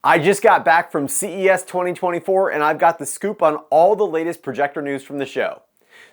I just got back from CES 2024 and I've got the scoop on all the latest projector news from the show.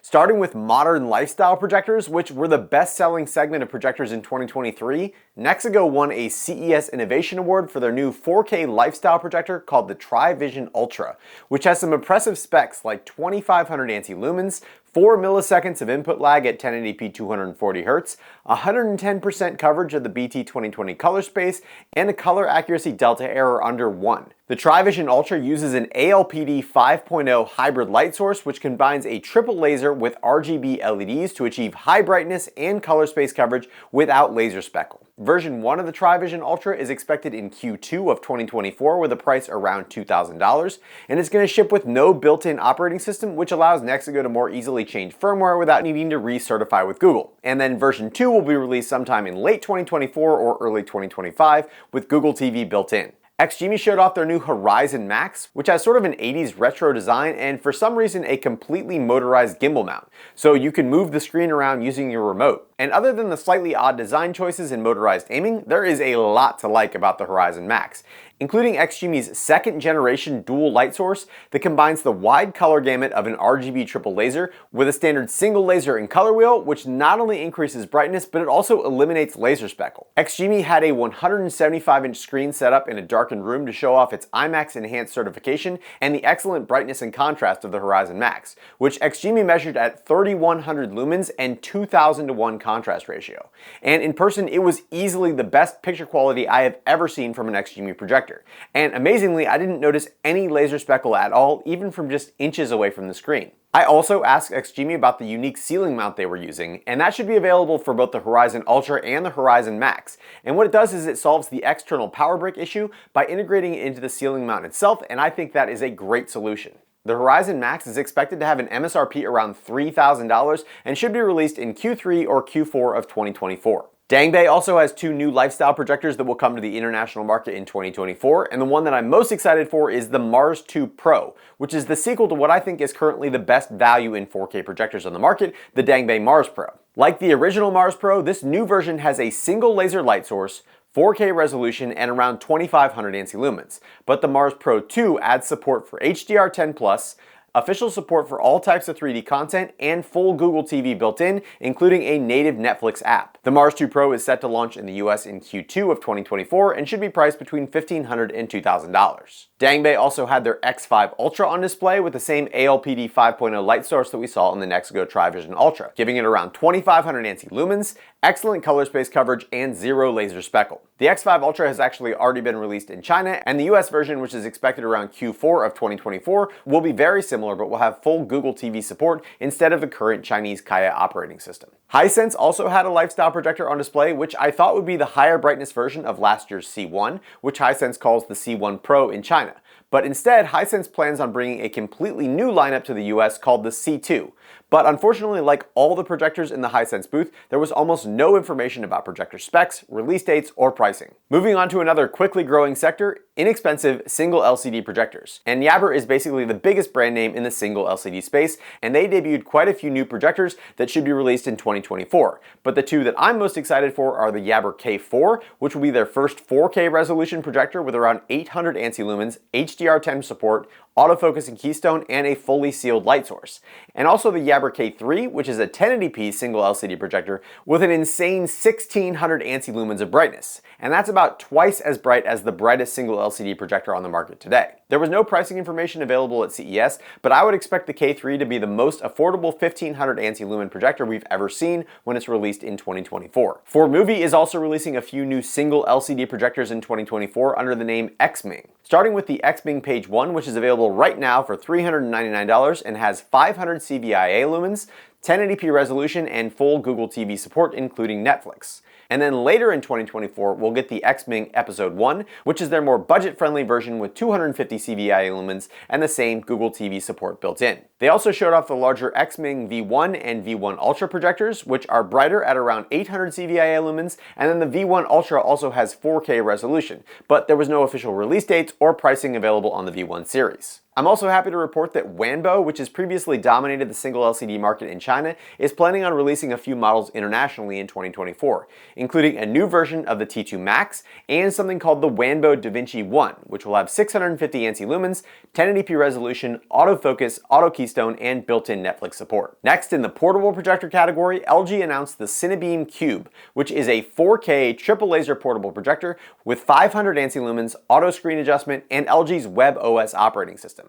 Starting with modern lifestyle projectors, which were the best-selling segment of projectors in 2023, Nexigo won a CES Innovation Award for their new 4K lifestyle projector called the TriVision Ultra, which has some impressive specs like 2500 anti-lumens, 4 milliseconds of input lag at 1080p 240Hz, 110% coverage of the BT 2020 color space, and a color accuracy delta error under 1. The TriVision Ultra uses an ALPD 5.0 hybrid light source which combines a triple laser with RGB LEDs to achieve high brightness and color space coverage without laser speckle. Version 1 of the TriVision Ultra is expected in Q2 of 2024 with a price around $2,000, and it's going to ship with no built-in operating system, which allows Nexigo to more easily change firmware without needing to recertify with Google. And then version 2 will be released sometime in late 2024 or early 2025 with Google TV built in. XGIMI showed off their new Horizon Max, which has sort of an 80s retro design and for some reason a completely motorized gimbal mount, so you can move the screen around using your remote. And other than the slightly odd design choices and motorized aiming, there is a lot to like about the Horizon Max, including XGIMI's second generation dual light source that combines the wide color gamut of an RGB triple laser with a standard single laser and color wheel, which not only increases brightness, but it also eliminates laser speckle. XGIMI had a 175-inch screen set up in a darkened room to show off its IMAX enhanced certification and the excellent brightness and contrast of the Horizon Max, which XGIMI measured at 3100 lumens and 2000:1 contrast ratio. And in person, it was easily the best picture quality I have ever seen from an XGIMI projector. And amazingly, I didn't notice any laser speckle at all, even from just inches away from the screen. I also asked XGIMI about the unique ceiling mount they were using, and that should be available for both the Horizon Ultra and the Horizon Max. And what it does is it solves the external power brick issue by integrating it into the ceiling mount itself, and I think that is a great solution. The Horizon Max is expected to have an MSRP around $3,000 and should be released in Q3 or Q4 of 2024. Dangbei also has two new lifestyle projectors that will come to the international market in 2024, and the one that I'm most excited for is the Mars 2 Pro, which is the sequel to what I think is currently the best value in 4K projectors on the market, the Dangbei Mars Pro. Like the original Mars Pro, this new version has a single laser light source, 4K resolution, and around 2500 anti-lumens. But the Mars Pro 2 adds support for HDR10+, official support for all types of 3D content, and full Google TV built in, including a native Netflix app. The Mars 2 Pro is set to launch in the US in Q2 of 2024 and should be priced between $1,500 and $2,000. Dangbei also had their X5 Ultra on display with the same ALPD 5.0 light source that we saw in the Nexigo TriVision Ultra, giving it around 2500 anti-lumens, excellent color space coverage, and zero laser speckle. The X5 Ultra has actually already been released in China, and the US version, which is expected around Q4 of 2024, will be very similar but will have full Google TV support instead of the current Chinese Kaya operating system. Hisense also had a lifestyle projector on display, which I thought would be the higher brightness version of last year's C1, which Hisense calls the C1 Pro in China. But instead, Hisense plans on bringing a completely new lineup to the US called the C2. But unfortunately, like all the projectors in the Hisense booth, there was almost no information about projector specs, release dates, or pricing. Moving on to another quickly growing sector, inexpensive single LCD projectors. And Yaber is basically the biggest brand name in the single LCD space, and they debuted quite a few new projectors that should be released in 2024. But the two that I'm most excited for are the Yaber K4, which will be their first 4K resolution projector with around 800 anti-lumens, HDR10 support, autofocus and keystone, and a fully sealed light source. And also the Yaber K3, which is a 1080p single LCD projector with an insane 1600 anti-lumens of brightness. And that's about twice as bright as the brightest single LCD projector on the market today. There was no pricing information available at CES, but I would expect the K3 to be the most affordable 1500 anti-lumen projector we've ever seen when it's released in 2024. Formovie is also releasing a few new single LCD projectors in 2024 under the name XMing. Starting with the XMing Page 1, which is available right now for $399 and has 500 CVIA lumens, 1080p resolution, and full Google TV support, including Netflix. And then later in 2024, we'll get the XMing Episode One, which is their more budget-friendly version with 250 CVIA lumens and the same Google TV support built in. They also showed off the larger XMing V1 and V1 Ultra projectors, which are brighter at around 800 CVIA lumens, and then the V1 Ultra also has 4K resolution, but there was no official release dates or pricing available on the V1 series. I'm also happy to report that Wanbo, which has previously dominated the single LCD market in China, is planning on releasing a few models internationally in 2024, including a new version of the T2 Max and something called the Wanbo DaVinci 1, which will have 650 ANSI lumens, 1080p resolution, autofocus, auto keystone, and built-in Netflix support. Next, in the portable projector category, LG announced the Cinebeam Qube, which is a 4K triple laser portable projector with 500 ANSI lumens, auto screen adjustment, and LG's WebOS operating system.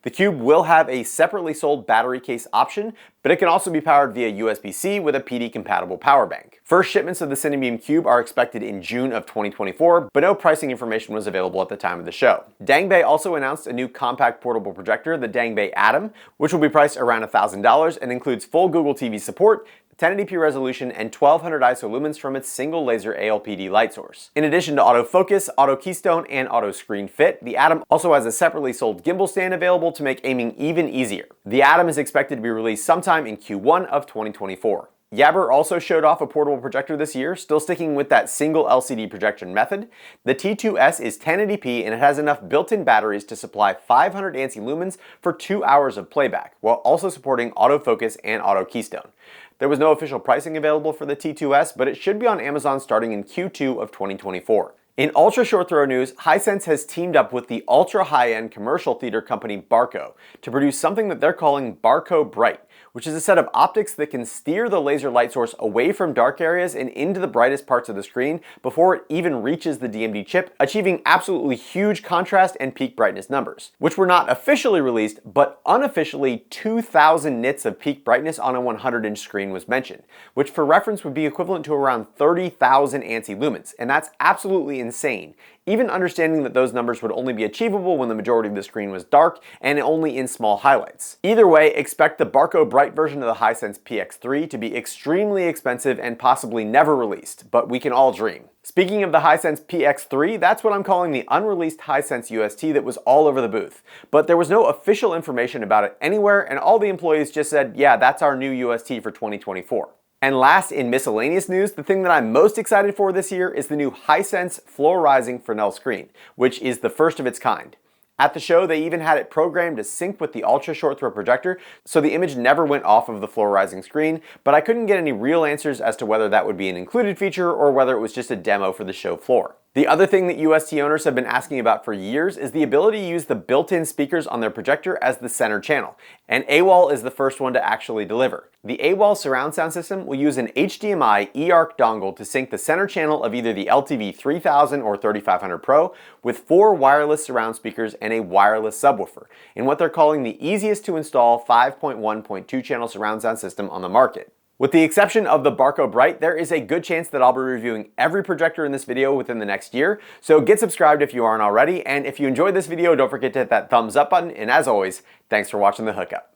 The Qube will have a separately sold battery case option, but it can also be powered via USB-C with a PD-compatible power bank. First shipments of the Cinebeam Qube are expected in June of 2024, but no pricing information was available at the time of the show. Dangbei also announced a new compact portable projector, the Dangbei Atom, which will be priced around $1,000 and includes full Google TV support, 1080p resolution, and 1200 ISO lumens from its single laser ALPD light source. In addition to autofocus, auto keystone, and auto screen fit, the Atom also has a separately sold gimbal stand available to make aiming even easier. The Atom is expected to be released sometime in Q1 of 2024. Yaber also showed off a portable projector this year, still sticking with that single LCD projection method. The T2S is 1080p and it has enough built-in batteries to supply 500 ANSI lumens for 2 hours of playback, while also supporting autofocus and auto keystone. There was no official pricing available for the T2S, but it should be on Amazon starting in Q2 of 2024. In ultra short throw news, Hisense has teamed up with the ultra high-end commercial theater company Barco to produce something that they're calling Barco Bright, which is a set of optics that can steer the laser light source away from dark areas and into the brightest parts of the screen before it even reaches the DMD chip, achieving absolutely huge contrast and peak brightness numbers, which were not officially released, but unofficially 2,000 nits of peak brightness on a 100-inch screen was mentioned, which for reference would be equivalent to around 30,000 ANSI lumens, and that's absolutely insane, even understanding that those numbers would only be achievable when the majority of the screen was dark and only in small highlights. Either way, expect the Barco Bright version of the Hisense PX3 to be extremely expensive and possibly never released, but we can all dream. Speaking of the Hisense PX3, that's what I'm calling the unreleased Hisense UST that was all over the booth. But there was no official information about it anywhere, and all the employees just said, yeah, that's our new UST for 2024. And last, in miscellaneous news, the thing that I'm most excited for this year is the new Hisense fluorescing Fresnel screen, which is the first of its kind. At the show, they even had it programmed to sync with the ultra short throw projector, so the image never went off of the fluorescing screen, but I couldn't get any real answers as to whether that would be an included feature or whether it was just a demo for the show floor. The other thing that UST owners have been asking about for years is the ability to use the built-in speakers on their projector as the center channel, and AWOL is the first one to actually deliver. The AWOL surround sound system will use an HDMI eARC dongle to sync the center channel of either the LTV 3000 or 3500 Pro with 4 wireless surround speakers and a wireless subwoofer, in what they're calling the easiest to install 5.1.2 channel surround sound system on the market. With the exception of the Barco Bright, there is a good chance that I'll be reviewing every projector in this video within the next year, so get subscribed if you aren't already, and if you enjoyed this video, don't forget to hit that thumbs up button, and as always, thanks for watching The Hookup.